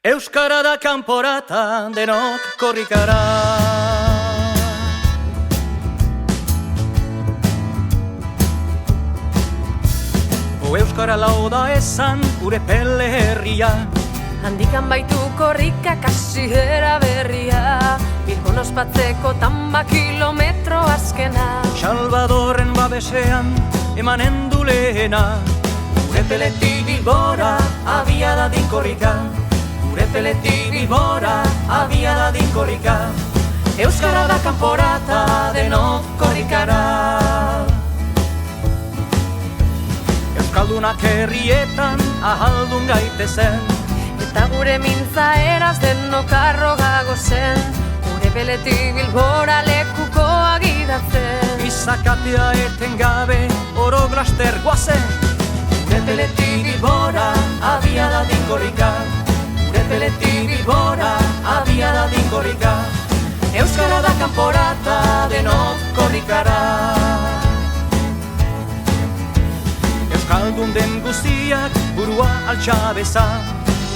Euskara da kanporata, denok korrikara. Euskara lau da esan gure pele herria. Handikan baitu korrika kasi eraberria, Bilbon ospatzeko tamba kilometro azkena. Salvadorren babesean emanen du lehena. Gure peletik Bilbora abia dadin korrika. Gure peletik Bilbora abia dadin korrika. Euskara da kanporata, denok korrikara. Euskaldunak herrietan ahaldun gaitezen, Eta gure mintza eraz denok arrogago zen, Gure peletik Bilbora lekukoa gidatzen. Izakatea etengabe oro glaster guazen. Gure peletik Bilbora abia dadin korrika. Gure peletik Bilbora abia dadin korrika. Euskara da kanporata, denok korrikara. Euskaldun den guztiak burua altxabeza.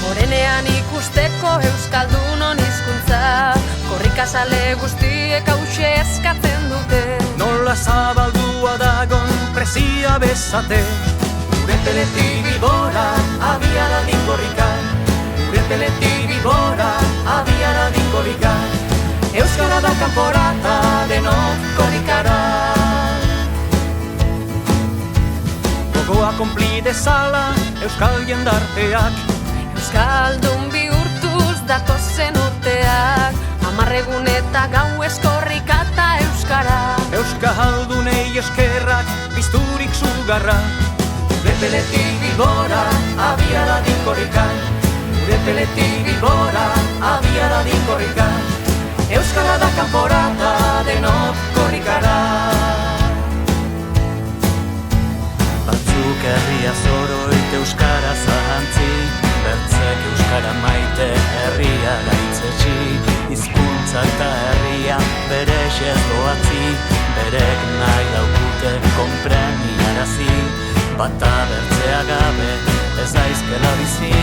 Morenean ikusteko Euskaldunon hizkuntza, Korrikazale guztiek hause eskatzen dute. Nola zabaldua dagon presia bezate. Gure peletik Bilbora abia dadin korrika. Gure peletik Bilbora abia dadin korrika. Euskara da kanporata, denok korrikara. Gogoa konpli dezala euskal jendarteak. Euskaldun bihurtuz datozen urteak, 10 egun eta gauez korrika eta euskara. Euskaldunei eskerrak pizturik sugarra. Gure peletik Bilbora abia dadin korrika. Gure peletik Bilbora abia dadin korrika. Euskara da kanporata, denok korrikara. Batzuk herria zoroit euskara zahantzi, bertzek euskara maite herria gaitzetsi. Hizkuntza eta herria bere xez doatzi, berek nahi daukute konpreniarazi. Bata bertzea gabe ez daizkela bizi.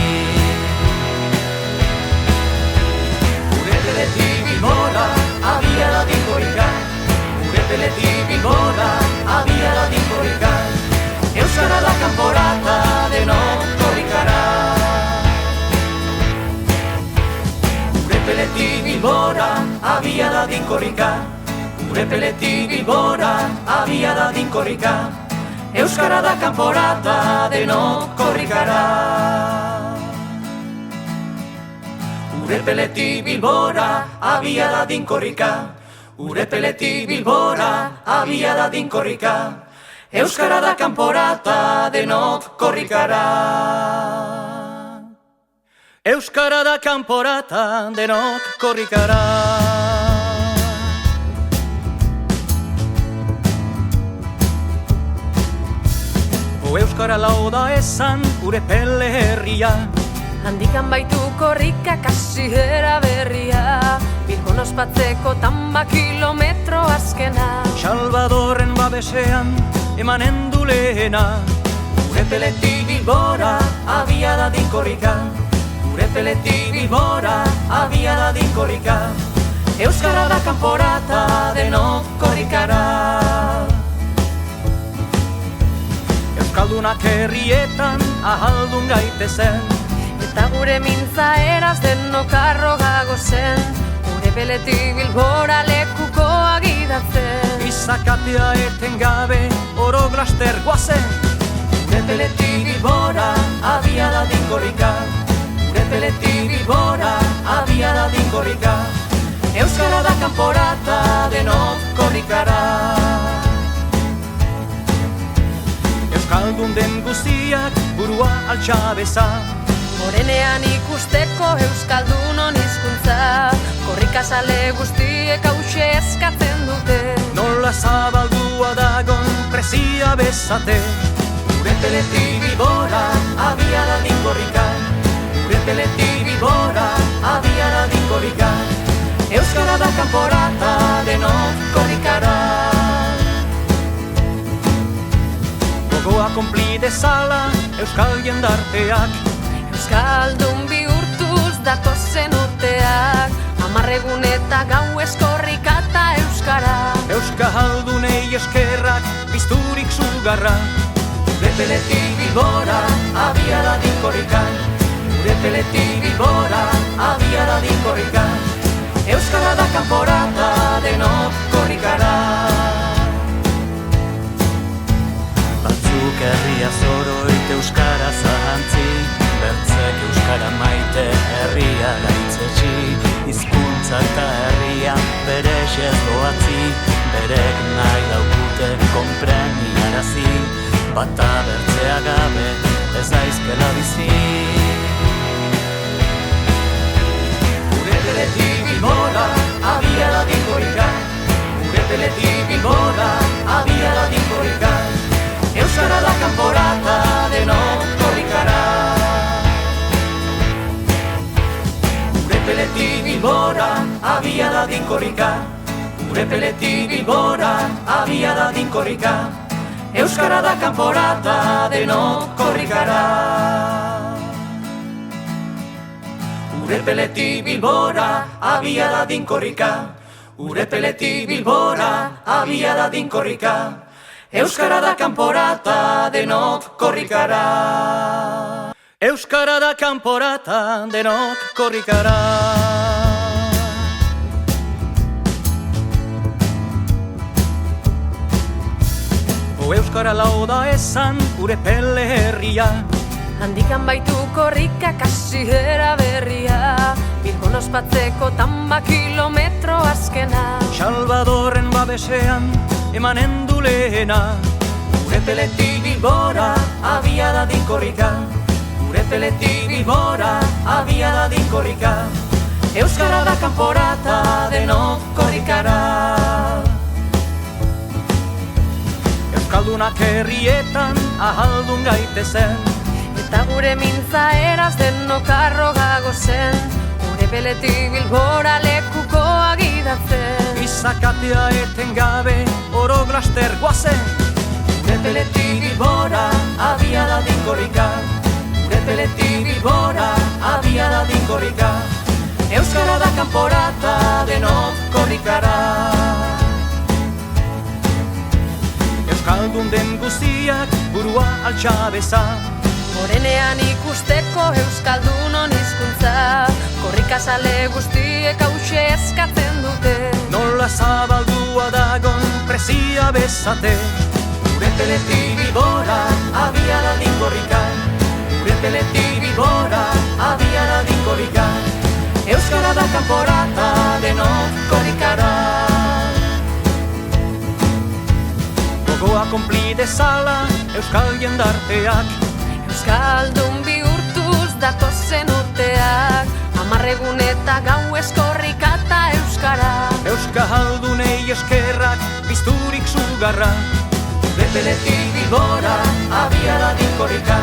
Gure peletik Bilbora abia dadin korrika. Gure peletik Bilbora abia dadin korrika. Euskara da kanporata, denok korrikara. Gure peletik Bilbora abia dadin korrika. Gure peletik Bilbora abia dadin korrika. Euskara da kanporata, denok korrikara. Gure peletik Bilbora abia dadin korrika. Gure peletik Bilbora abia dadin korrika. Euskara da kanporata, denok korrikara. Euskara da kanporata, denok korrikara. Euskara lau da esan gure pele herria. Handikan baitu korrika kasi eraberria, Bilbon ospatzeko tamba kilometro azkena. Salvadorren babesean emanen du lehena. Gure peletik Bilbora abia dadin korrika. Gure peletik Bilbora abia dadin korrika. Euskara da kanporata, denok korrikara. Euskaldunak herrietan ahaldun gaitezen, Eta gure mintza eraz denok arrogago zen, Gure peletik Bilbora lekukoa gidatzen. Izakatea etengabe oro glaster guazen. Gure peletik Bilbora abia dadin korrika. Gure peletik Bilbora abia dadin korrika. Euskara da kanporata, denok korrikara. Euskaldun den guztiak burua altxabeza. Morenean ikusteko Euskaldunon hizkuntza, Korrikazale guztiek hause eskatzen dute. Nola zabaldua dagon presia bezate. Gure peletik Bilbora abia dadin korrika. Gure peletik Bilbora abia dadin korrika. Euskara da kanporata, denok korrikara. Gogoa konpli dezala euskal jendarteak. Euskaldun bihurtuz da eskerrak pizturik sugarra. Gure peletik Bilbora, abiada dinkorrika. Gure peletik Bilbora, abiada dinkorrika. Euskara da kanporata, denok korrikara. Batzuk herria zoroit euskara zahantzi, bertzek euskara maite herria gaitzetsi. Hizkuntza eta herria berexez doatzi, berek nahi daukute konpreniarazi. Bata bertzea gabe ez daizkela bizi. Gure peletik Bilbora, abiada dinkorrika. Gure peletik Bilbora, abiada dinkorrika. Euskara da kanporata, denok korrikara. Gure peletik Bilbora, abiada dinkorrika. Gure peletik Bilbora, abiada dinkorrika. Euskara da kanporata, denok korrikara. Gure peletik Bilbora, abiada dinkorrika. Gure peletik Bilbora, abiada dinkorrika. Euskara da kanporata, denok korrikara. Euskara da kanporata, denok korrikara. Euskara lau da esan gure pele herria. Handikan baitu korrika kasihera berria, Bilbon ospatzeko tamba kilometro azkena. Salvadorren babesean emanen du lehena. Gure peletik Bilbora, abiada dinkorrika. Gure peletik Bilbora, abiada dinkorrika. Euskara da kanporata, denok korrikara. Euskaldunak herrietan ahaldun gaitezen, Eta gure mintza eraz denok arrogago zen, Gure peletik Bilbora lekuko agidatzen. izakatea eten gabe oro glaster guazen. Gure peletik Bilbora, abiada dinkorrika. Gure peletik Bilbora, abiada dinkorrika. Euskara da kanporata, denok korrikara. Euskaldun den guztiak burua altxabeza. Morenean ikusteko Euskaldunon hizkuntza, korrikazale guztiek hause eskatzen dute. Nola zabaldua dagon presia bezate. Gure peletik Bilbora, abiada dinkorrika. Gure peletik Bilbora, abiada dinkorrika. Euskara da kanporata, denok korrikara. Gogoa konpli dezala euskal jendarteak. Euskaldun bihurtuz datozen urteak, 10 egun eta gau eskorrikata euskara. Euskaldunei eskerrak pizturik sugarra. Gure peletik Bilbora, abiada dinkorrika.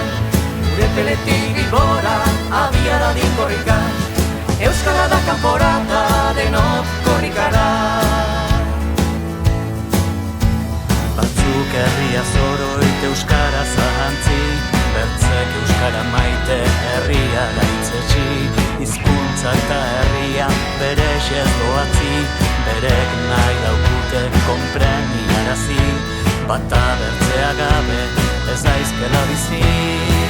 Gure peletik Bilbora, abiada dinkorrika. Euskara da kanporata, denok korrikara. Batzuk herria zoroit euskara zahantzi, bertzek euskara maite herria gaitzetsi. Hizkuntza eta herria berexez doatzi, berek nahi daukute konpreniarazi. Bata bertzea gabe ez daizkela bizi.